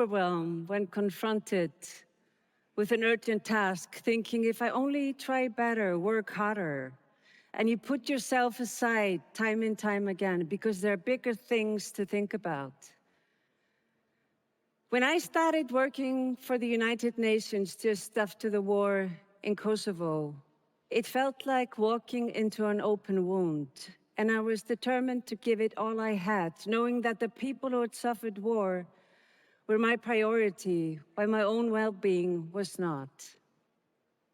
Overwhelmed when confronted with an urgent task, thinking if I only try better, work harder, and you put yourself aside time and time again because there are bigger things to think about. When I started working for the United Nations just after the war in Kosovo, it felt like walking into an open wound, and I was determined to give it all I had, knowing that the people who had suffered war were my priority, while my own well-being was not.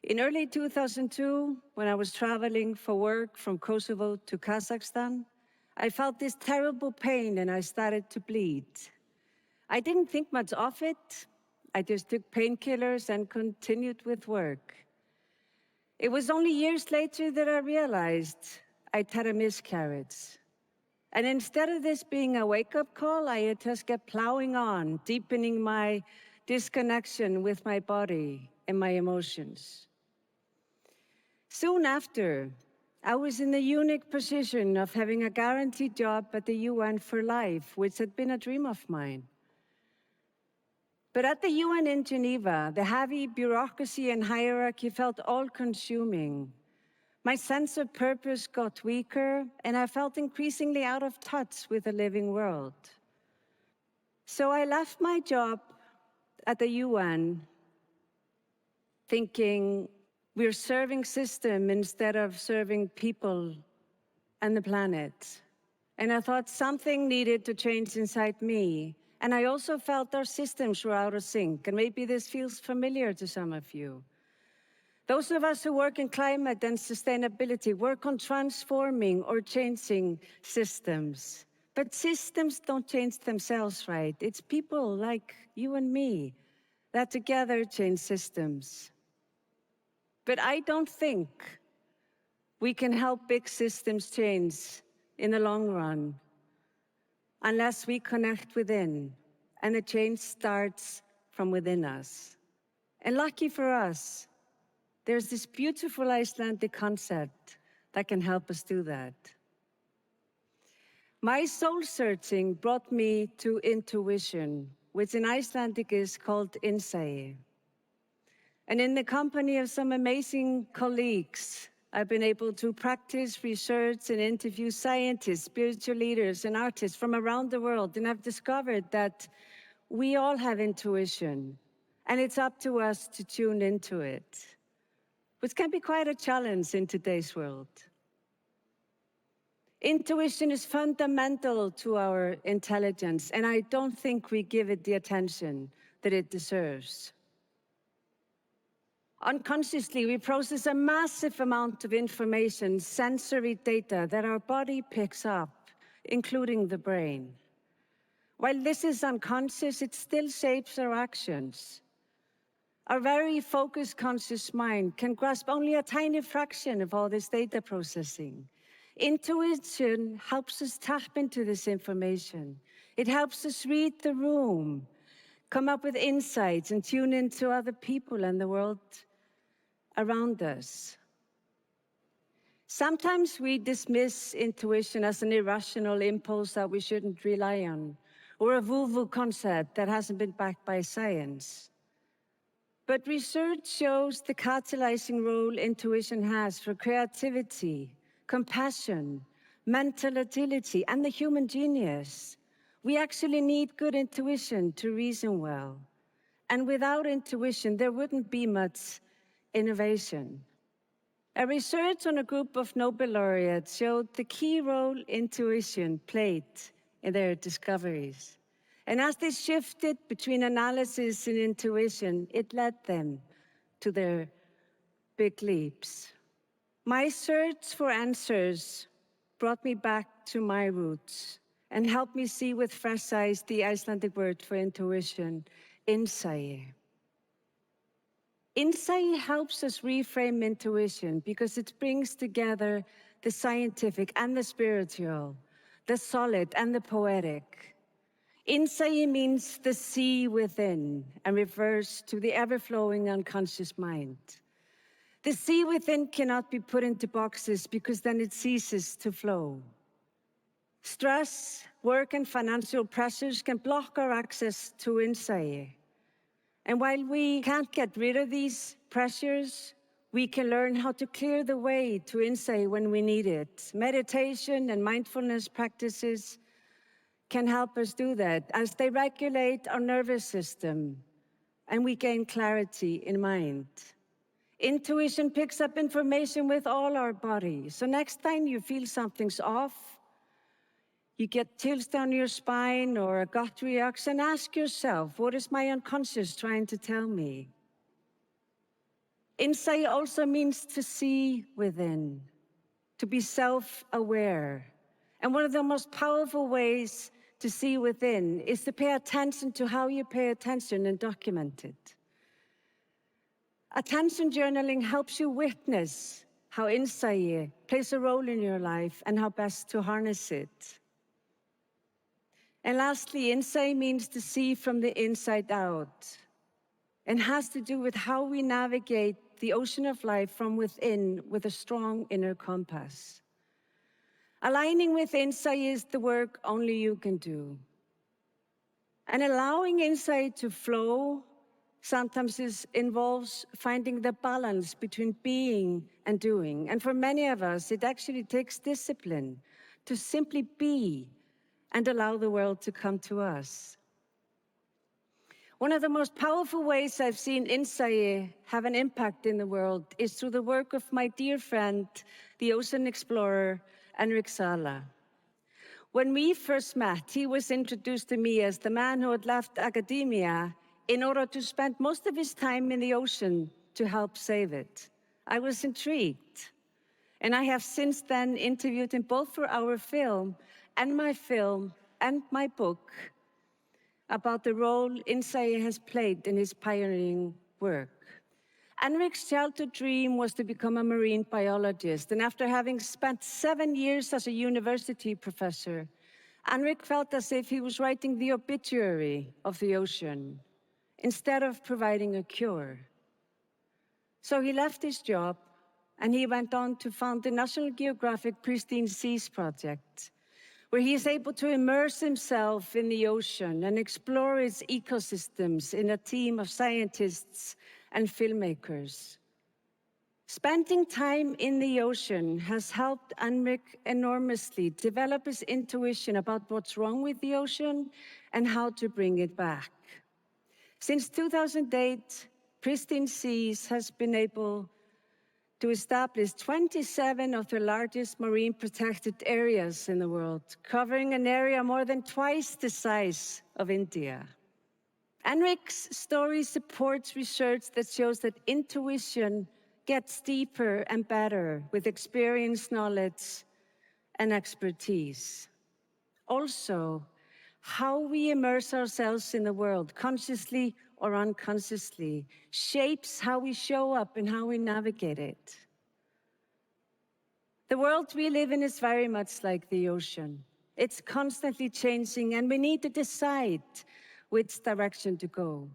In early 2002, when I was traveling for work from Kosovo to Kazakhstan, I felt this terrible pain and I started to bleed. I didn't think much of it. I just took painkillers and continued with work. It was only years later that I realized I'd had a miscarriage. And instead of this being a wake-up call, I had just kept plowing on, deepening my disconnection with my body and my emotions. Soon after, I was in the unique position of having a guaranteed job at the UN for life, which had been a dream of mine. But at the UN in Geneva, the heavy bureaucracy and hierarchy felt all-consuming. My sense of purpose got weaker, and I felt increasingly out of touch with the living world. So I left my job at the UN thinking we're serving system instead of serving people and the planet. And I thought something needed to change inside me. And I also felt our systems were out of sync, and maybe this feels familiar to some of you. Those of us who work in climate and sustainability work on transforming or changing systems. But systems don't change themselves, right? It's people like you and me that together change systems. But I don't think we can help big systems change in the long run unless we connect within, and the change starts from within us. And lucky for us, there's this beautiful Icelandic concept that can help us do that. My soul searching brought me to intuition, which in Icelandic is called insight. And in the company of some amazing colleagues, I've been able to practice, research, and interview scientists, spiritual leaders, and artists from around the world. And I've discovered that we all have intuition, and it's up to us to tune into it, which can be quite a challenge in today's world. Intuition is fundamental to our intelligence, and I don't think we give it the attention that it deserves. Unconsciously, we process a massive amount of information, sensory data that our body picks up, including the brain. While this is unconscious, it still shapes our actions. Our very focused, conscious mind can grasp only a tiny fraction of all this data processing. Intuition helps us tap into this information. It helps us read the room, come up with insights, and tune into other people and the world around us. Sometimes we dismiss intuition as an irrational impulse that we shouldn't rely on, or a woo-woo concept that hasn't been backed by science. But research shows the catalyzing role intuition has for creativity, compassion, mental agility, and the human genius. We actually need good intuition to reason well. And without intuition, there wouldn't be much innovation. A research on a group of Nobel laureates showed the key role intuition played in their discoveries. And as they shifted between analysis and intuition, it led them to their big leaps. My search for answers brought me back to my roots and helped me see with fresh eyes the Icelandic word for intuition, insight. Insight helps us reframe intuition because it brings together the scientific and the spiritual, the solid and the poetic. Insight means the sea within and refers to the ever-flowing unconscious mind. The sea within cannot be put into boxes because then it ceases to flow. Stress, work, and financial pressures can block our access to insight. And while we can't get rid of these pressures, we can learn how to clear the way to insight when we need it. Meditation and mindfulness practices can help us do that as they regulate our nervous system and we gain clarity in mind. Intuition picks up information with all our bodies. So next time you feel something's off, you get chills down your spine or a gut reaction, ask yourself, what is my unconscious trying to tell me? Insight also means to see within, to be self-aware. And one of the most powerful ways to see within is to pay attention to how you pay attention and document it. Attention journaling helps you witness how insight plays a role in your life and how best to harness it. And lastly, insight means to see from the inside out and has to do with how we navigate the ocean of life from within with a strong inner compass. Aligning with insight is the work only you can do. And allowing insight to flow sometimes involves finding the balance between being and doing. And for many of us, it actually takes discipline to simply be and allow the world to come to us. One of the most powerful ways I've seen insight have an impact in the world is through the work of my dear friend, the ocean explorer, Henrik Sala. When we first met, he was introduced to me as the man who had left academia in order to spend most of his time in the ocean to help save it. I was intrigued, and I have since then interviewed him both for our film and my book about the role insight has played in his pioneering work. Henrik's childhood dream was to become a marine biologist, and after having spent 7 years as a university professor, Henrik felt as if he was writing the obituary of the ocean instead of providing a cure. So he left his job and he went on to found the National Geographic Pristine Seas Project, where he is able to immerse himself in the ocean and explore its ecosystems in a team of scientists and filmmakers. Spending time in the ocean has helped Henrik enormously develop his intuition about what's wrong with the ocean and how to bring it back. Since 2008, Pristine Seas has been able to establish 27 of the largest marine protected areas in the world, covering an area more than twice the size of India. Henrik's story supports research that shows that intuition gets deeper and better with experience, knowledge, and expertise. Also, how we immerse ourselves in the world, consciously or unconsciously, shapes how we show up and how we navigate it. The world we live in is very much like the ocean. It's constantly changing, and we need to decide which direction to go.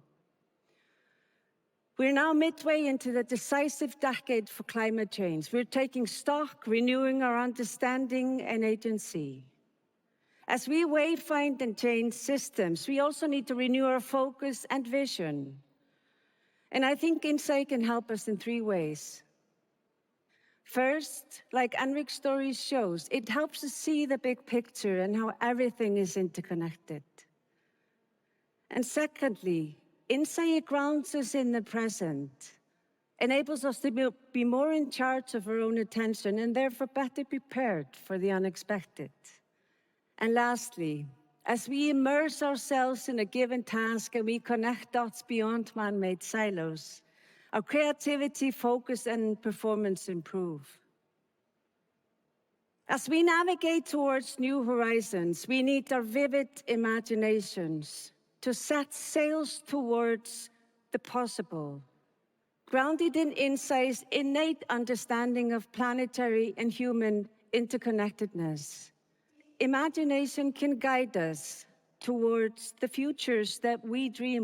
We're now midway into the decisive decade for climate change. We're taking stock, renewing our understanding and agency. As we wayfind and change systems, we also need to renew our focus and vision. And I think insight can help us in 3 ways. First, like Henrik's story shows, it helps us see the big picture and how everything is interconnected. And secondly, insight grounds us in the present, enables us to be more in charge of our own attention and therefore better prepared for the unexpected. And lastly, as we immerse ourselves in a given task and we connect dots beyond man-made silos, our creativity, focus, and performance improve. As we navigate towards new horizons, we need our vivid imaginations to set sails towards the possible, grounded in insight's innate understanding of planetary and human interconnectedness. Imagination can guide us towards the futures that we dream